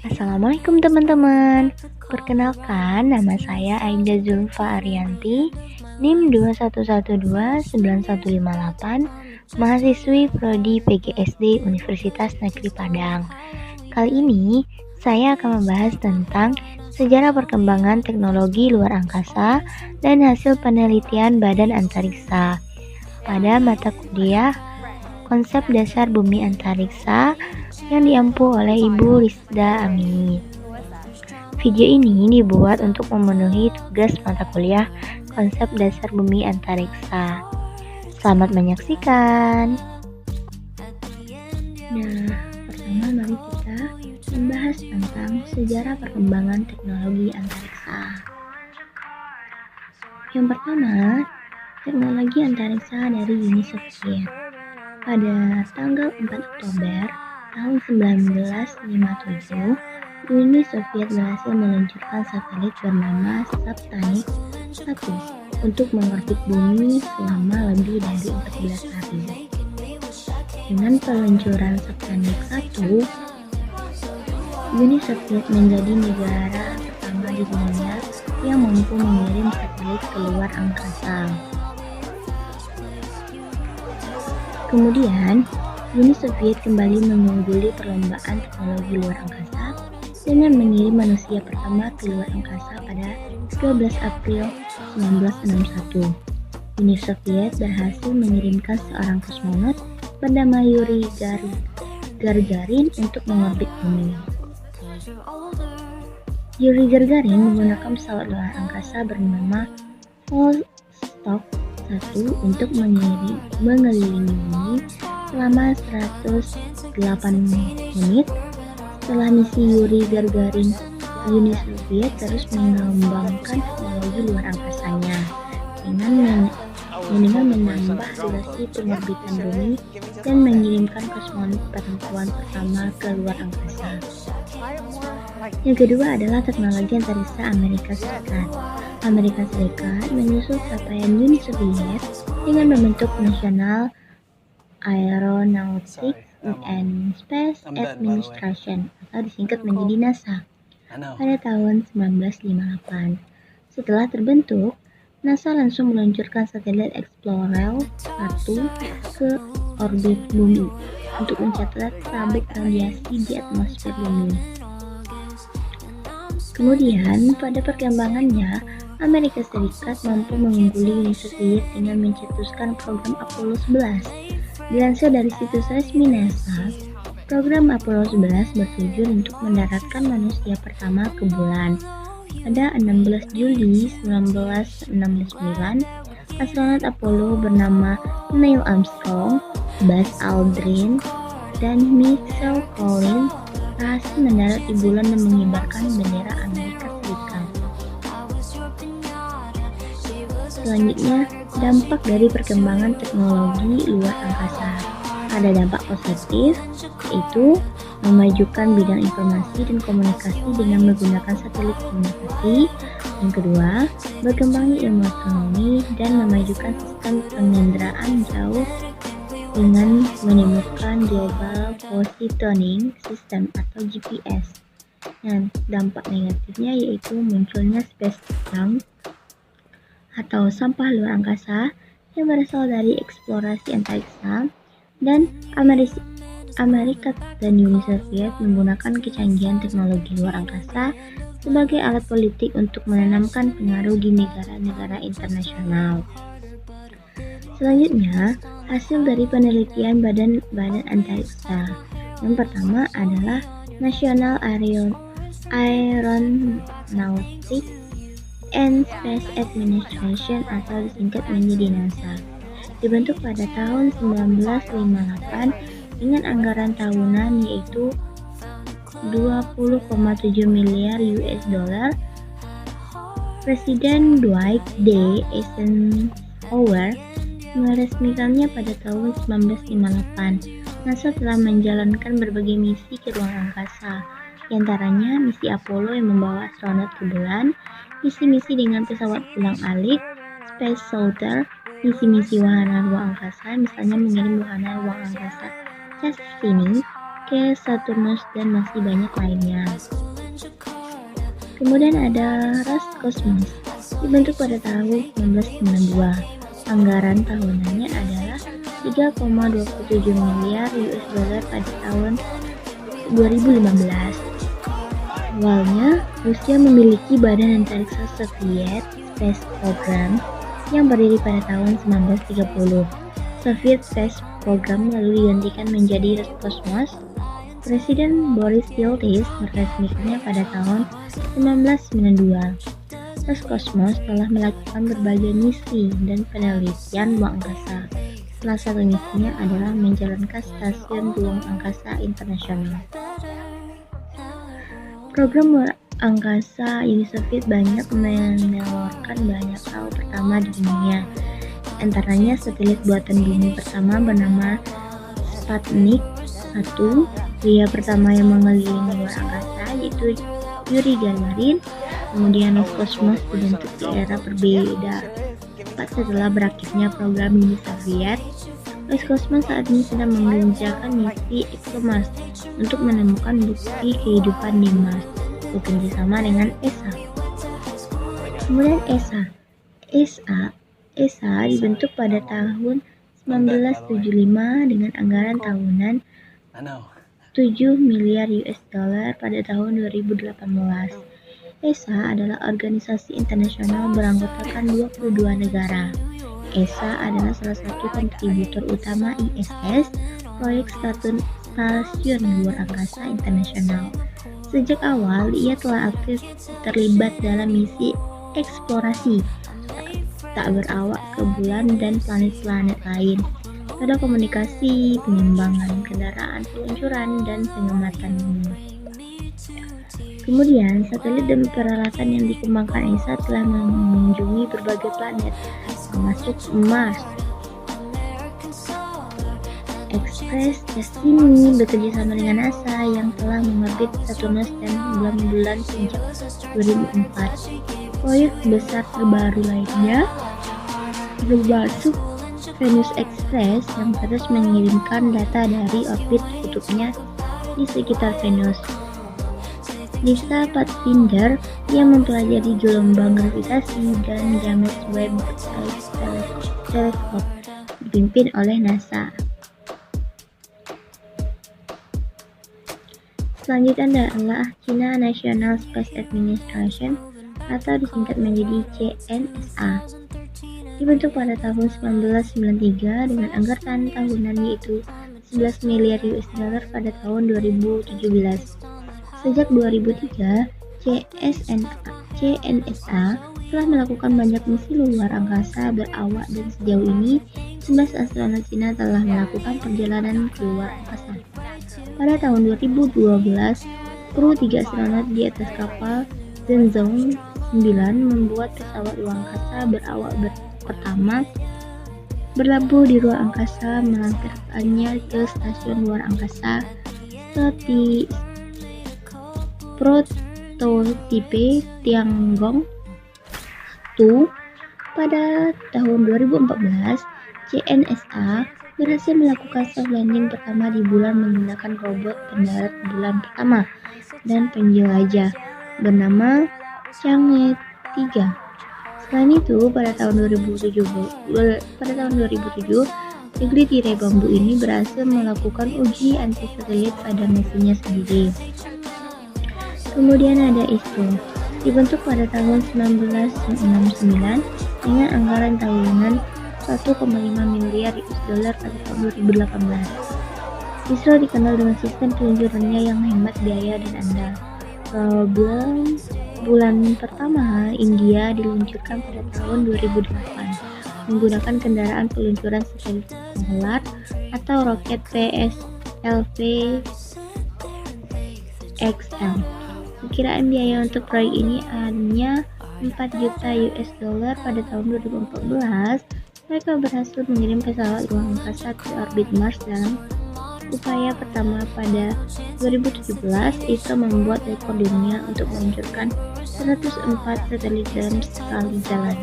Assalamualaikum teman-teman. Perkenalkan, nama saya Aida Zulfa Arianti, NIM 211291158, mahasiswi Prodi PGSD Universitas Negeri Padang. Kali ini, saya akan membahas tentang sejarah perkembangan teknologi luar angkasa dan hasil penelitian Badan Antariksa pada mata kuliah Konsep Dasar Bumi Antariksa yang diampu oleh Ibu Rizda Amini. Video ini dibuat untuk memenuhi tugas mata kuliah Konsep Dasar Bumi Antariksa. Selamat menyaksikan. Nah, pertama mari kita membahas tentang sejarah perkembangan teknologi antariksa. Yang pertama, teknologi antariksa dari Uni Soviet. Pada tanggal 4 Oktober tahun 1957, Uni Soviet berhasil meluncurkan satelit bernama Sputnik 1 untuk mengorbit bumi selama lebih dari 14 hari. Dengan peluncuran Sputnik 1, Uni Soviet menjadi negara pertama di dunia yang mampu mengirim satelit ke luar angkasa. Kemudian, Uni Soviet kembali mengungguli perlombaan teknologi luar angkasa dengan mengirim manusia pertama ke luar angkasa pada 12 April 1961. Uni Soviet berhasil mengirimkan seorang kosmonot bernama Yuri Gagarin untuk mengorbit bumi. Yuri Gagarin menggunakan pesawat luar angkasa bernama Vostok 1 untuk mengelilingi bumi selama 108 menit. Setelah misi Yuri Gagarin, Uni Soviet terus mengembangkan teknologi luar angkasanya dengan menambah durasi pengorbitan bumi dan mengirimkan kosmonot perempuan pertama ke luar angkasa. Yang kedua adalah teknologi antariksa Amerika Serikat. Amerika Serikat menyusul capaian Uni Soviet dengan membentuk National Aeronautics and Space Administration atau disingkat menjadi NASA pada tahun 1958. Setelah terbentuk, NASA langsung meluncurkan satelit Explorer 1 ke orbit bumi untuk mencatat tablet radiasi di atmosfer bumi. Kemudian, pada perkembangannya, Amerika Serikat mampu mengungguli Uni Soviet dengan mencetuskan program Apollo 11. Dilansir dari situs resmi NASA, program Apollo 11 bertujuan untuk mendaratkan manusia pertama ke bulan. Pada 16 Juli 1969, astronot Apollo bernama Neil Armstrong, Buzz Aldrin, dan Michael Collins berhasil mendarat di bulan dan mengibarkan bendera Amerika Serikat. Selanjutnya, dampak dari perkembangan teknologi luar angkasa. Ada dampak positif, yaitu memajukan bidang informasi dan komunikasi dengan menggunakan satelit komunikasi. Yang kedua, berkembangnya ilmu astronomi dan memajukan sistem penginderaan jauh dengan menemukan Global Positioning System atau GPS. Dan dampak negatifnya yaitu munculnya space junk atau sampah luar angkasa yang berasal dari eksplorasi antariksa, dan Amerika dan Uni Soviet menggunakan kecanggihan teknologi luar angkasa sebagai alat politik untuk menanamkan pengaruh di negara-negara internasional. Selanjutnya, hasil dari penelitian Badan Antariksa. Yang pertama adalah National Aeronautics and Space Administration atau disingkat menjadi NASA. Dibentuk pada tahun 1958 dengan anggaran tahunan yaitu 20,7 miliar US dollar. Presiden Dwight D. Eisenhower meresmikannya pada tahun 1958. NASA telah menjalankan berbagai misi ke ruang angkasa, di antaranya misi Apollo yang membawa astronot ke bulan, misi-misi dengan pesawat ulang-alik, Space Shuttle, misi-misi wahana ruang angkasa, misalnya mengirim wahana ruang angkasa Cassini Perseus, Saturnus, dan masih banyak lainnya. Kemudian ada Roscosmos, dibentuk pada tahun 1992. Anggaran tahunannya adalah 3,27 miliar US dollar pada tahun 2015. Awalnya, Rusia memiliki Badan Antariksa Soviet Space Program yang berdiri pada tahun 1930. Soviet Space Program lalu digantikan menjadi Roscosmos. Presiden Boris Yeltsin meresmikannya pada tahun 1992. Roscosmos telah melakukan berbagai misi dan penelitian luar angkasa. Salah satu misinya adalah menjalankan Stasiun Ruang Angkasa Internasional. Program luar angkasa Uni Soviet banyak menawarkan banyak hal pertama di dunia. Antaranya satelit buatan bumi pertama bernama Sputnik 1, pria pertama yang mengelilingi luar angkasa yaitu Yuri Gagarin. Kemudian Roscosmos dibentuk di era berbeda tepat setelah berakhirnya program Uni Soviet. Roscosmos saat ini sedang mengerjakan misi ExoMars untuk menemukan bukti kehidupan di Mars, bekerja sama dengan ESA. Kemudian ESA dibentuk pada tahun 1975 dengan anggaran tahunan 7 miliar US dollar pada tahun 2018. ESA adalah organisasi internasional beranggotakan 22 negara. ESA adalah salah satu kontributor utama ISS, proyek Stasiun Luar Angkasa Internasional. Sejak awal, ia telah aktif terlibat dalam misi eksplorasi tak berawak ke bulan dan planet-planet lain, telekomunikasi, pengembangan kendaraan, peluncuran, dan pengamatan bumi. Kemudian, satelit dan peralatan yang dikembangkan ESA telah mengunjungi berbagai planet, termasuk Mars. Express Destiny bekerja sama dengan NASA yang telah mengorbit Saturnus dan bulan-bulan sejak 2004. Proyek besar terbaru lainnya termasuk Venus Express yang terus mengirimkan data dari orbit kutubnya di sekitar Venus. Lisa Pathfinder yang mempelajari gelombang gravitasi dan James Webb Space Telescope dipimpin oleh NASA. Selanjutnya adalah China National Space Administration atau disingkat menjadi CNSA. Dibentuk pada tahun 1993 dengan anggaran tahunan yaitu 11 miliar US dollar pada tahun 2017. Sejak 2003, CNSA telah melakukan banyak misi luar angkasa berawak dan sejauh ini 11 astronot Cina telah melakukan perjalanan ke luar angkasa. Pada tahun 2012, kru 3 astronot di atas kapal Zhenzhou 9 membuat pesawat luar angkasa berawak pertama berlabuh di ruang angkasa, melampirkannya ke stasiun luar angkasa seperti prototipe Tiangong 1. Pada tahun 2014, CNSA berhasil melakukan soft landing pertama di bulan menggunakan robot pendarat bulan pertama dan penjelajah bernama Chang'e 3. Selain itu, pada tahun 2007, negeri tirai bambu ini berhasil melakukan uji anti-satelit pada mesinnya sendiri. Kemudian ada ISRO, dibentuk pada tahun 1969 dengan anggaran tahunan 1,5 miliar US dollar pada tahun 2018. ISRO dikenal dengan sistem peluncurannya yang hemat biaya dan andal. Problem bulan pertama India diluncurkan pada tahun 2008 menggunakan kendaraan peluncuran satelit Solar atau roket PSLV XL. Perkiraan biaya untuk proyek ini hanya 4 juta US dollar pada tahun 2014. Mereka berhasil mengirim pesawat ruang angkasa ke orbit Mars dalam upaya pertama. Pada 2017, ISRO membuat rekor dunia untuk meluncurkan 104 satelit dalam sekali jalan.